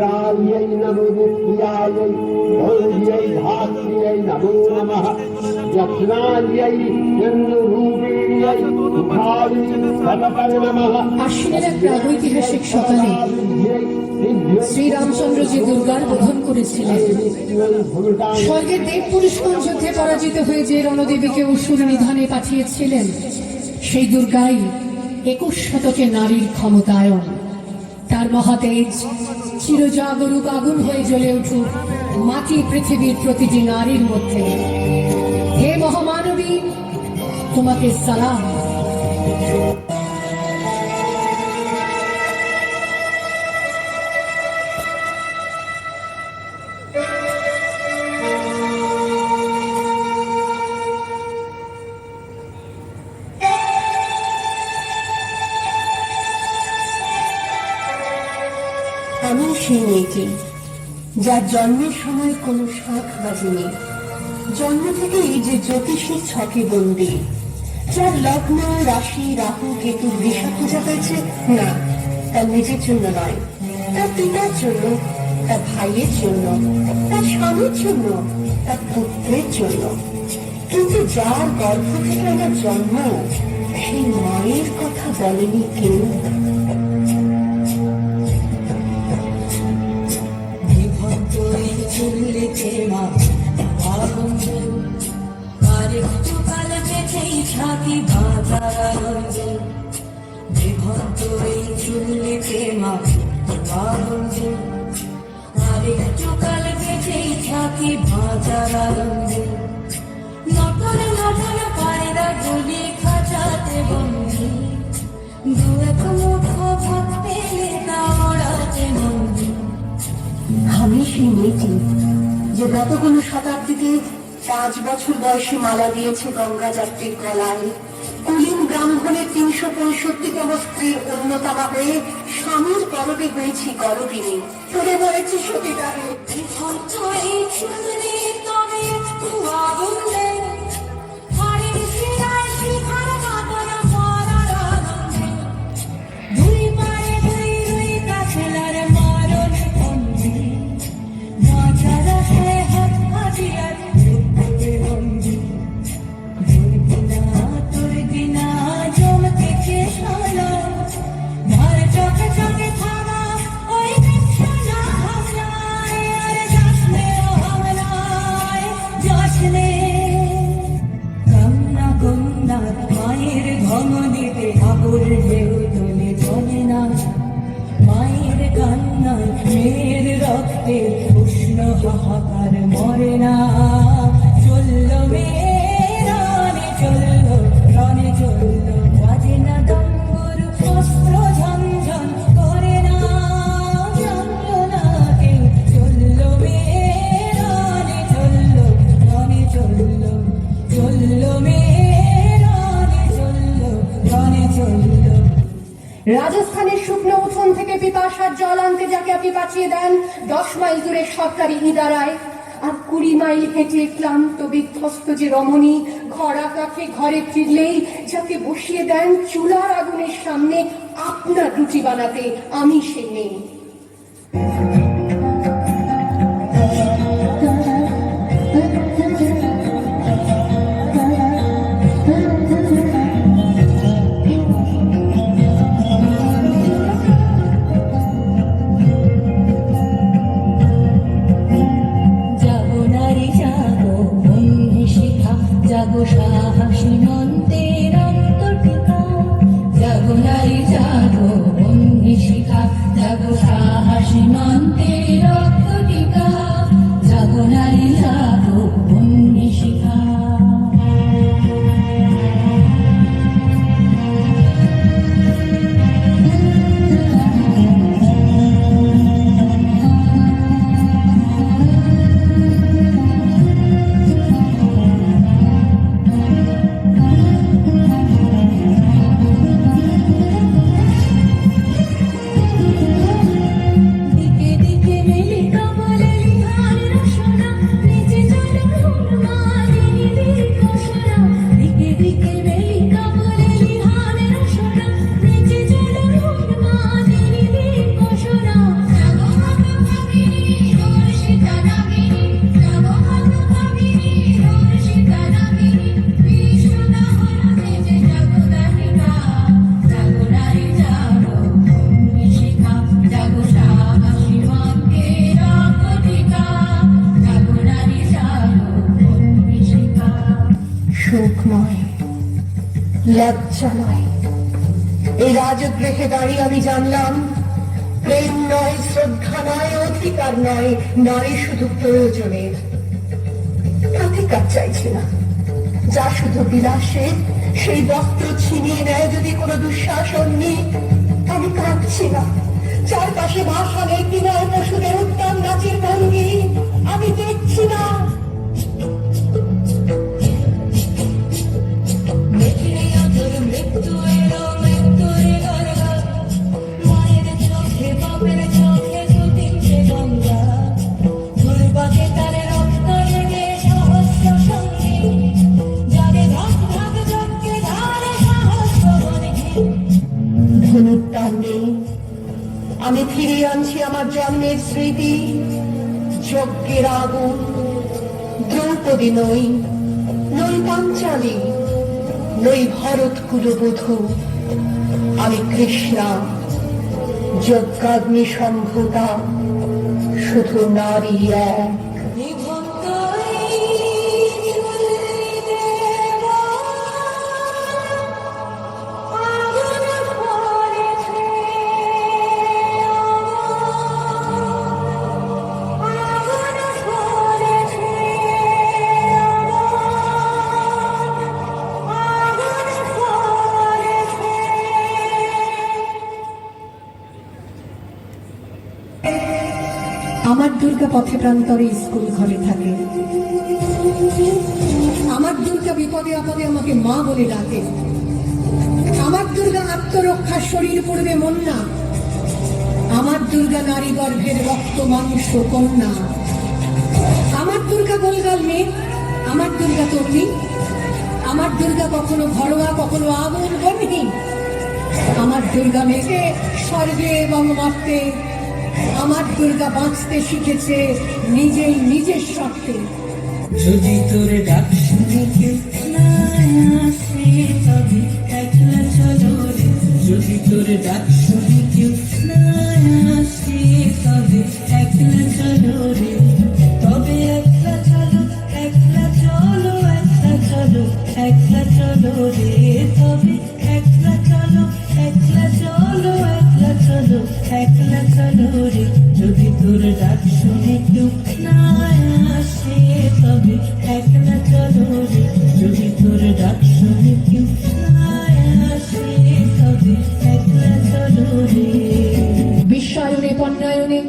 মূলাयै নমো মুক্তিয়াयै ভৌর্যৈ ধাত্র্যৈ নমো নমঃ যত্নাयै চন্দ্ররূপিণ্যৈ মুখারি ততপর নমঃ। আশ্বিনের এক প্রাগৈতিহাসিক সকালে শ্রীরামচন্দ্র যে দুর্গার বোধন করেছিলেন, স্বর্গের দেব পুরুষগণ যুদ্ধে পরাজিত হয়ে যে রণদেবীকে অসুর নিধনে পাঠিয়েছিলেন, সেই দুর্গাই 21 শতকে নারীর ক্ষমতায়ন। তার মহাতেজ চিরজাগরুক আগুন হয়ে জ্বলে উঠুক মাটি পৃথিবীর প্রতিটি নারীর মধ্যে। হে মহামানবী, তোমাকে সালাম। আমি সেই মেয়েটি যার জন্মের সময় কোনো শাঁখ বাজেনি, জন্ম থেকে এই যে জ্যোতিষীর ছকে বন্দী, যার লগ্ন রাশি রাহু কেতুর দিশা খোঁজা হয়েছে না তার নিজের জন্য নয়, তার পিতার জন্য, তার ভাইয়ের জন্য, তার স্বামীর জন্য, তার পুত্রের জন্য। কিন্তু যার গর্ভ থেকে আমার জন্ম, সেই মায়ের কথা বলেনি কেউ। ছাকি বাজার আনন্দে বিভক্ত এই চুল্লিতে মা আনন্দে আর একটু কাল বেঁচেই থাকি বাজার আনন্দে নটনে নটনে পায়রা গুলি খাঁচাতে বন্দি দু এক মুখ ভাত পেলে দাওড়াতে বন্দি। আমি সেই মেয়েটি যে গত কোনো শতাব্দীতে 5 বছর বয়সে মালা দিয়েছে গঙ্গা যাত্রীর গলায়, কুলীন ব্রাহ্মণের 365তম স্ত্রীর অন্যতমা হয়ে স্বামীর গরবে হয়েছি গরবিনী, চলে মরেছি সতীদারে। মায়ের ধমনীতে আগুন ঢেউ তোলে চলে না, মায়ের কান্নায় মেয়ের রক্তে উষ্ণ হাহাকার মরে না। চলল মেয়ের রানে চলল, রণে চলল, বাজে না ডঙ্গুর, অস্ত্র ঝনঝন করে না, জানল না কেউ। চলল মেয়ের রানে চলল, রণে চলল, চলল মেয়ে রাজস্থানের শুকনো উঠোন থেকে পিপাসার জল আনতে যাকে আপনি পাঠিয়ে দেন 10 মাইল দূরে সরকারি ইদারায়, আর 20 মাইল হেঁটে ক্লান্ত বিধ্বস্ত যে রমণী ঘরা কাঠে ঘরে ফিরলেই যাকে বসিয়ে দেন চুলার আগুনের সামনে আপনার রুটি বানাতে, আমি সে মেয়ে। জাগো সাহসী নন্দের অন্তর্টিকা, জাগো নারী জাগো অগ্নি শিখা, জাগো সুখ নয়, লজ্জা নয়। এই রাজগৃহে দাঁড়িয়ে আমি জানলাম প্রেম নয়, শ্রদ্ধা নয়, অধিকার নয়, নয় শুধু প্রয়োজনের। প্রতিকার চাইছি না, যা শুধু বিলাসের। সেই বস্ত্র ছিনিয়ে নেয় যদি কোনো দুঃশাসন নেই, আমি কাঁদছি না। চারপাশে ভাষা নেই, বিনয় পশুদের উত্তম নাচের ভঙ্গি আমি দেখছি না। মেঘেরে আদর মৃত্যু এলো, মৃত্যুর গর্গা, মায়ের চোখে বাপের চোখে দুদিকে গঙ্গা, দুর্বাকে তার রক্ত লেগে সহস্র সঙ্গী, যারে ভাগ ভাগ যজ্ঞে ধারে সহস্র বনে। ধনুর টান নেই, আমি ফিরিয়ে আনছি আমার জন্মের স্মৃতি, যজ্ঞের আগুন। দ্রৌপদী নই, নই পাঞ্চালী, নই ভরত কুলবধূ, আমি কৃষ্ণা, যজ্ঞাগ্নি সম্ভূতা, শুধু নারী এক। নিভক্ত এই চুলের দেওয়া, আগুন পড়েছে আমার, আগুন পড়েছে আমার, আগুন পড়েছে। আমার দুর্গা পথে প্রান্তরে স্কুল ঘরে থাকে। আমার দুর্গা বিপদে আপদে আমাকে মা বলে ডাকে। আমার দুর্গা আত্মরক্ষা, শরীর পড়বে মন না। আমার দুর্গা নারী গর্ভের রক্ত মাংস কন্যা। আমার দুর্গা গোলগাল মেয়ে, আমার দুর্গা তরুণী। আমার দুর্গা কখনো ঘরোয়া, কখনো আগুন গর্ভিণী। আমার দুর্গা মেয়েকে স্বর্গে এবং মর্তে। আমার দুর্গা বাঁচতে শিখেছে নিজেই নিজের স্বার্থে। যদি তোর ডাক শুনে কেউ না আসে, তবে একলা চলো রে। যদি তোর ডাক শুনে কেউ না আসে, তবে একলা চলো রে। তবে একলা চলো, একলা চলো, একলা চলো, একলা চলো রে। তবে একলা চলো, একলা চলো, একলা চলো, একলা চলো রে। যদি তোর ডাক শুনে কেউ না আসে, তবে একলা চলো রে। যদি তোর ডাক শুনে কেউ না আসে, তবে একলা চলো রে। বিশ্বায়নে, পণ্যায়নে,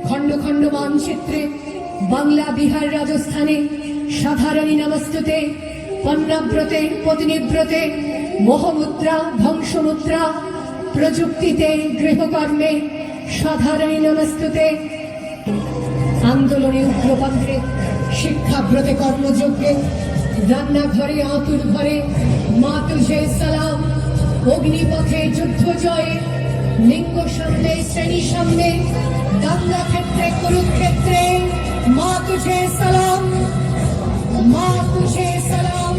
খণ্ড খণ্ড মানচিত্রে, বাংলা, বিহার, রাজস্থানে সাধারণী নমস্তুতে, পণ্যাব্রতে, পত্নীব্রতে, মোহমুদ্রা, ধ্বংসমুদ্রা, প্রযুক্তিতে, গৃহকর্মে সাধারণী নমস্তুতে, আন্দোলনে, উগ্রপন্থে, শিক্ষাব্রতে, কর্মযজ্ঞে, রান্নাঘরে, আতুর ঘরে মা তুঝে সালাম। অগ্নিপথে, যুদ্ধ জয়ে, লিঙ্গ সামনে, শ্রেণী সামনে, দাঙ্গা ক্ষেত্রে, কুরুক্ষেত্রে মা তুঝে সালাম, মা তুঝে সালাম।